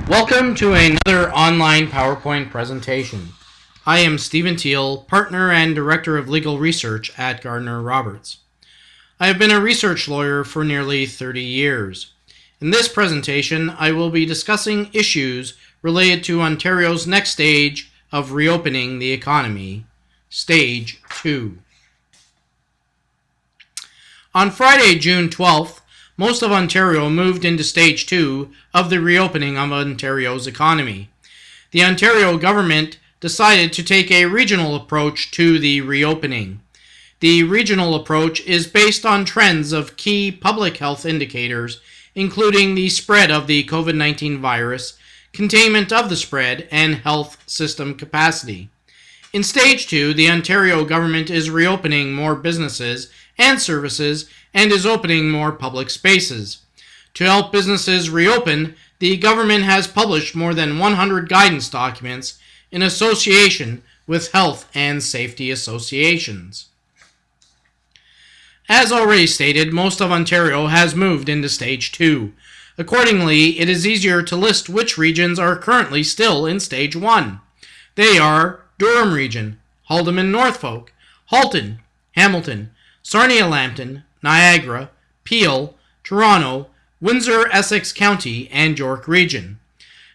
Welcome to another online PowerPoint presentation. I am Stephen Thiele, Partner and Director of Legal Research at Gardiner Roberts. I have been a research lawyer for nearly 30 years. In this presentation, I will be discussing issues related to Ontario's next stage of reopening the economy, Stage 2. On Friday, June 12th, most of Ontario moved into Stage 2 of the reopening of Ontario's economy. The Ontario government decided to take a regional approach to the reopening. The regional approach is based on trends of key public health indicators, including the spread of the COVID-19 virus, containment of the spread, and health system capacity. In Stage 2, the Ontario government is reopening more businesses and services and is opening more public spaces. To help businesses reopen, the government has published more than 100 guidance documents in association with health and safety associations. As already stated, most of Ontario has moved into Stage 2. Accordingly, it is easier to list which regions are currently still in Stage 1. They are Durham Region, Haldimand-Norfolk, Halton, Hamilton, Sarnia-Lambton, Niagara, Peel, Toronto, Windsor-Essex County, and York Region.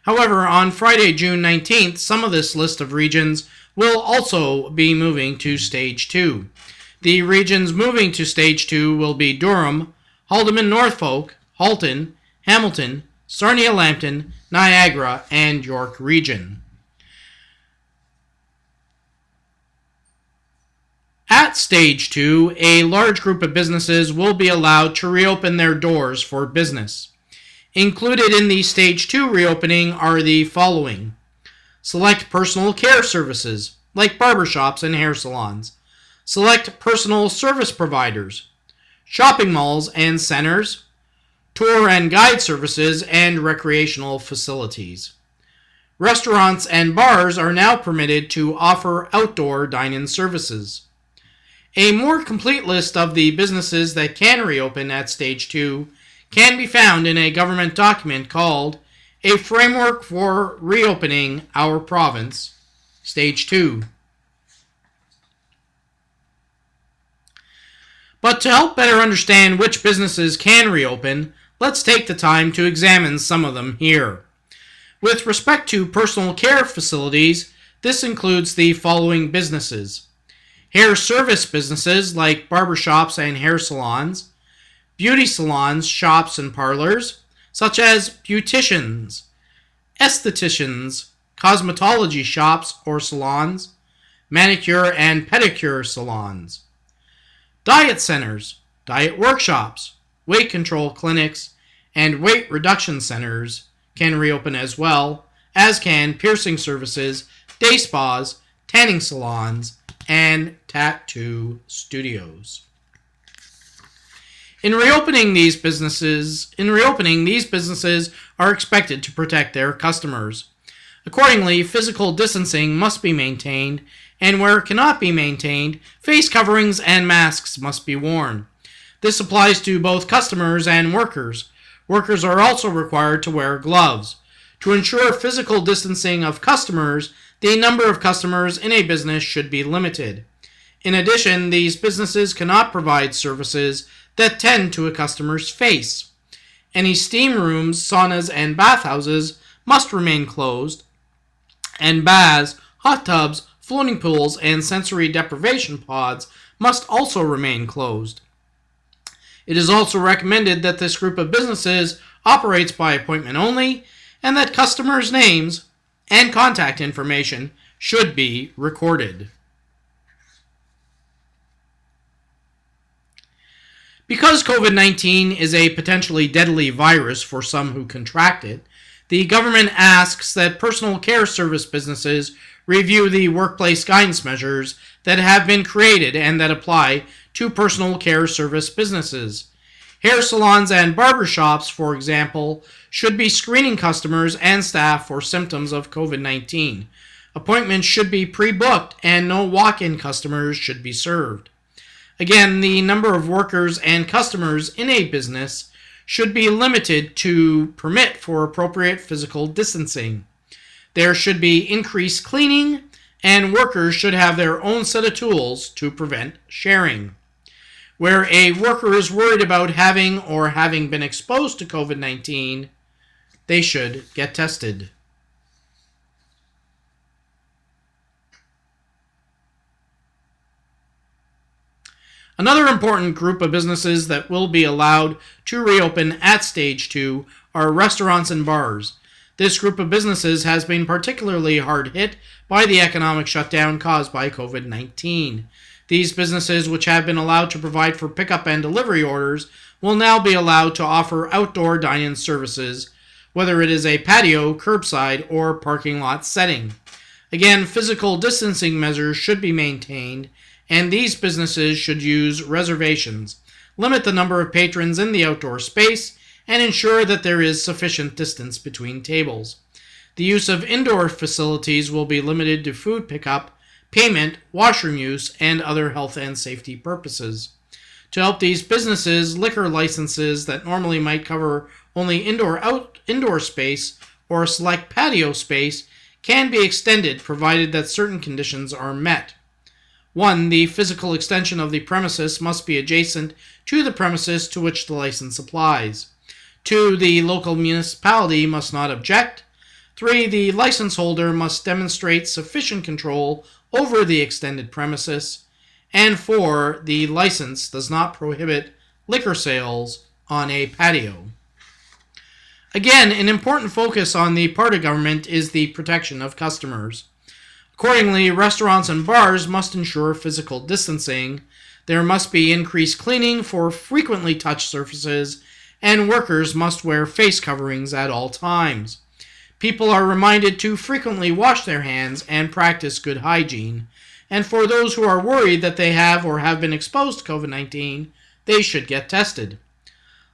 However, on Friday, June 19th, some of this list of regions will also be moving to Stage 2. The regions moving to Stage 2 will be Durham, Haldimand-Norfolk, Halton, Hamilton, Sarnia-Lambton, Niagara, and York Region. At Stage 2, a large group of businesses will be allowed to reopen their doors for business. Included in the Stage 2 reopening are the following: select personal care services, like barbershops and hair salons, select personal service providers, shopping malls and centers, tour and guide services, and recreational facilities. Restaurants and bars are now permitted to offer outdoor dine-in services. A more complete list of the businesses that can reopen at Stage 2 can be found in a government document called A Framework for Reopening Our Province, Stage 2. But to help better understand which businesses can reopen, let's take the time to examine some of them here. With respect to personal care facilities, this includes the following businesses: hair service businesses like barbershops and hair salons, beauty salons, shops, and parlors, such as beauticians, estheticians, cosmetology shops or salons, manicure and pedicure salons. Diet centers, diet workshops, weight control clinics, and weight reduction centers can reopen as well, as can piercing services, day spas, tanning salons, and tattoo studios. In reopening, these businesses are expected to protect their customers. Accordingly, physical distancing must be maintained, and where it cannot be maintained, face coverings and masks must be worn. This applies to both customers and workers. Workers are also required to wear gloves. To ensure physical distancing of customers, the number of customers in a business should be limited. In addition, these businesses cannot provide services that tend to a customer's face. Any steam rooms, saunas, and bathhouses must remain closed, and baths, hot tubs, floating pools, and sensory deprivation pods must also remain closed. It is also recommended that this group of businesses operates by appointment only, and that customers' names and contact information should be recorded. Because COVID-19 is a potentially deadly virus for some who contract it, the government asks that personal care service businesses review the workplace guidance measures that have been created and that apply to personal care service businesses. Hair salons and barbershops, for example, should be screening customers and staff for symptoms of COVID-19. Appointments should be pre-booked and no walk-in customers should be served. Again, the number of workers and customers in a business should be limited to permit for appropriate physical distancing. There should be increased cleaning, and workers should have their own set of tools to prevent sharing. Where a worker is worried about having or having been exposed to COVID-19, they should get tested. Another important group of businesses that will be allowed to reopen at Stage 2 are restaurants and bars. This group of businesses has been particularly hard hit by the economic shutdown caused by COVID-19. These businesses, which have been allowed to provide for pickup and delivery orders, will now be allowed to offer outdoor dine-in services, whether it is a patio, curbside, or parking lot setting. Again, physical distancing measures should be maintained, and these businesses should use reservations, limit the number of patrons in the outdoor space, and ensure that there is sufficient distance between tables. The use of indoor facilities will be limited to food pickup, payment, washroom use, and other health and safety purposes. To help these businesses, liquor licenses that normally might cover only indoor space or select patio space can be extended provided that certain conditions are met. 1. The physical extension of the premises must be adjacent to the premises to which the license applies. 2. The local municipality must not object. 3. The license holder must demonstrate sufficient control over the extended premises. And 4. The license does not prohibit liquor sales on a patio. Again, an important focus on the part of government is the protection of customers. Accordingly, restaurants and bars must ensure physical distancing. There must be increased cleaning for frequently touched surfaces, and workers must wear face coverings at all times. People are reminded to frequently wash their hands and practice good hygiene. And for those who are worried that they have or have been exposed to COVID-19, they should get tested.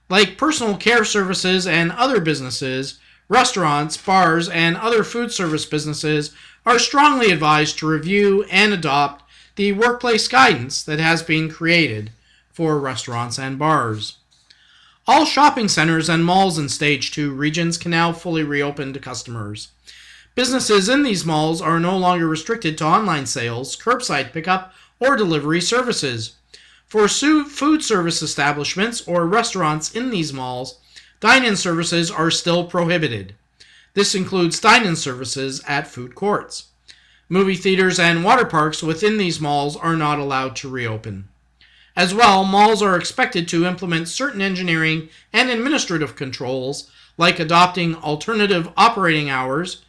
Like personal care services and other businesses, restaurants, bars, and other food service businesses are strongly advised to review and adopt the workplace guidance that has been created for restaurants and bars. All shopping centers and malls in Stage 2 regions can now fully reopen to customers. Businesses in these malls are no longer restricted to online sales, curbside pickup, or delivery services. For food service establishments or restaurants in these malls, dine-in services are still prohibited. This includes dine-in services at food courts. Movie theaters and water parks within these malls are not allowed to reopen. As well, malls are expected to implement certain engineering and administrative controls, like adopting alternative operating hours,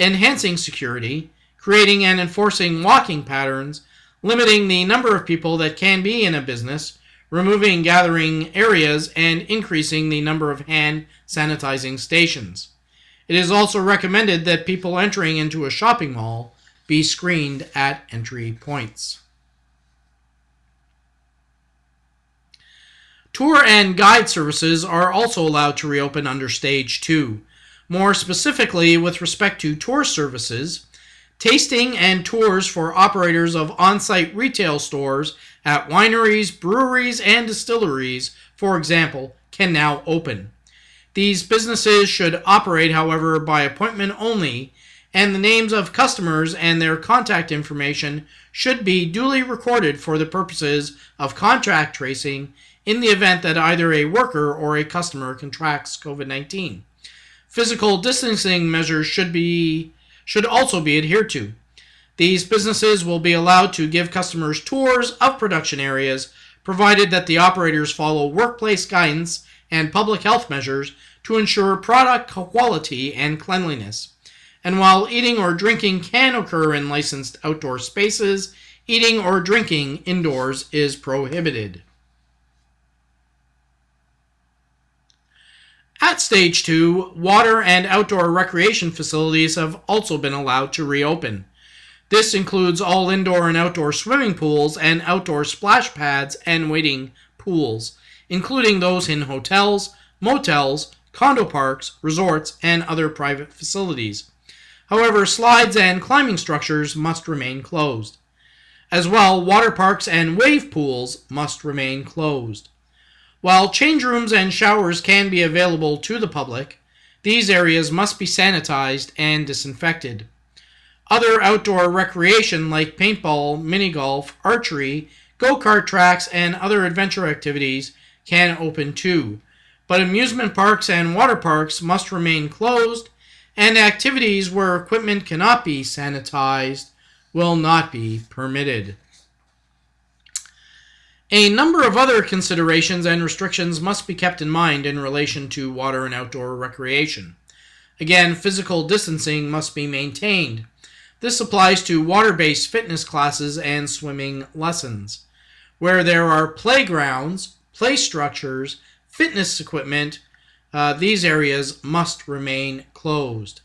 enhancing security, creating and enforcing walking patterns, limiting the number of people that can be in a business, removing gathering areas, and increasing the number of hand sanitizing stations. It is also recommended that people entering into a shopping mall be screened at entry points. Tour and guide services are also allowed to reopen under Stage 2. More specifically, with respect to tour services, tasting and tours for operators of on-site retail stores at wineries, breweries, and distilleries, for example, can now open. These businesses should operate, however, by appointment only, and the names of customers and their contact information should be duly recorded for the purposes of contact tracing in the event that either a worker or a customer contracts COVID-19. Physical distancing measures should also be adhered to. These businesses will be allowed to give customers tours of production areas, provided that the operators follow workplace guidance and public health measures to ensure product quality and cleanliness. And while eating or drinking can occur in licensed outdoor spaces, eating or drinking indoors is prohibited. At Stage 2, water and outdoor recreation facilities have also been allowed to reopen. This includes all indoor and outdoor swimming pools and outdoor splash pads and wading pools, including those in hotels, motels, condo parks, resorts, and other private facilities. However, slides and climbing structures must remain closed. As well, water parks and wave pools must remain closed. While change rooms and showers can be available to the public, these areas must be sanitized and disinfected. Other outdoor recreation like paintball, mini golf, archery, go-kart tracks, and other adventure activities can open too, but amusement parks and water parks must remain closed, and activities where equipment cannot be sanitized will not be permitted. A number of other considerations and restrictions must be kept in mind in relation to water and outdoor recreation. Again, physical distancing must be maintained. This applies to water-based fitness classes and swimming lessons. Where there are playgrounds, play structures, fitness equipment, these areas must remain closed.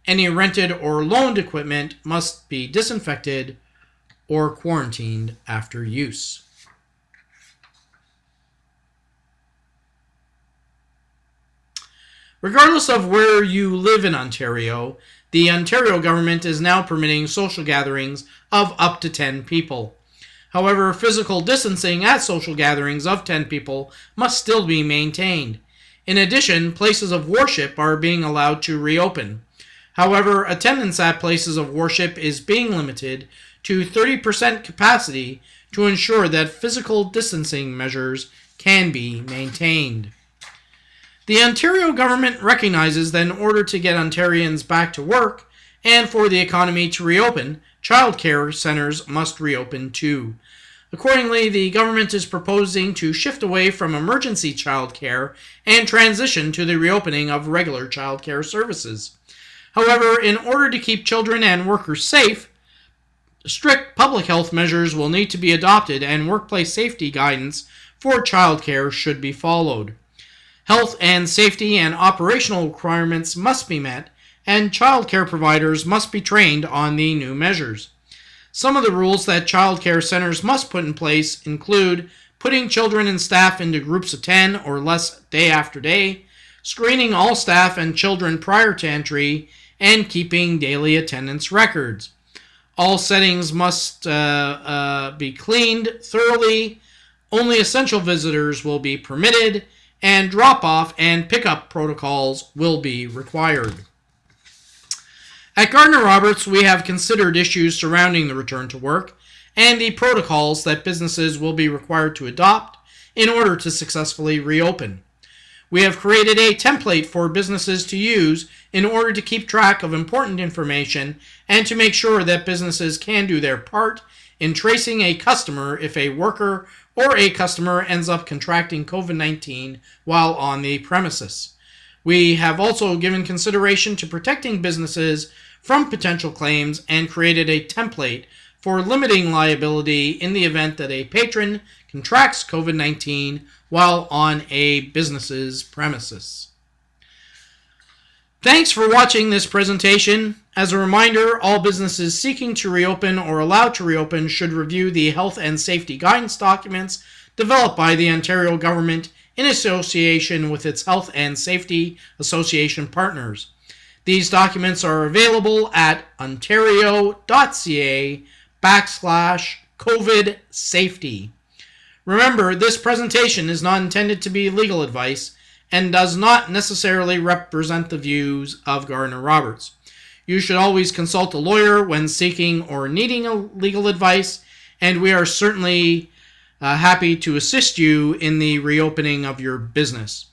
Any rented or loaned equipment must be disinfected or quarantined after use. Regardless of where you live in Ontario, the Ontario government is now permitting social gatherings of up to 10 people. However, physical distancing at social gatherings of 10 people must still be maintained. In addition, places of worship are being allowed to reopen. However, attendance at places of worship is being limited to 30% capacity to ensure that physical distancing measures can be maintained. The Ontario government recognizes that in order to get Ontarians back to work and for the economy to reopen, childcare centres must reopen too. Accordingly, the government is proposing to shift away from emergency childcare and transition to the reopening of regular childcare services. However, in order to keep children and workers safe, strict public health measures will need to be adopted and workplace safety guidance for childcare should be followed. Health and safety and operational requirements must be met, and childcare providers must be trained on the new measures. Some of the rules that childcare centers must put in place include putting children and staff into groups of 10 or less day after day, screening all staff and children prior to entry, and keeping daily attendance records. All settings must be cleaned thoroughly, only essential visitors will be permitted, and drop-off and pick-up protocols will be required. At Gardiner Roberts, we have considered issues surrounding the return to work and the protocols that businesses will be required to adopt in order to successfully reopen. We have created a template for businesses to use in order to keep track of important information and to make sure that businesses can do their part in tracing a customer if a worker or a customer ends up contracting COVID-19 while on the premises. We have also given consideration to protecting businesses from potential claims and created a template for limiting liability in the event that a patron contracts COVID-19 while on a business's premises. Thanks for watching this presentation. As a reminder, all businesses seeking to reopen or allowed to reopen should review the health and safety guidance documents developed by the Ontario government in association with its Health and Safety Association partners. These documents are available at ontario.ca/COVID safety. Remember, this presentation is not intended to be legal advice and does not necessarily represent the views of Gardiner Roberts. You should always consult a lawyer when seeking or needing legal advice, and we are certainly happy to assist you in the reopening of your business.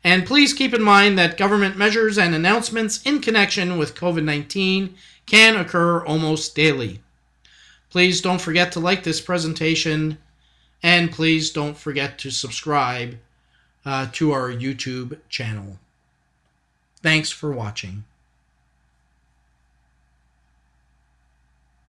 And please keep in mind that government measures and announcements in connection with COVID-19 can occur almost daily. Please don't forget to like this presentation, and please don't forget to subscribe to our YouTube channel. Thanks for watching.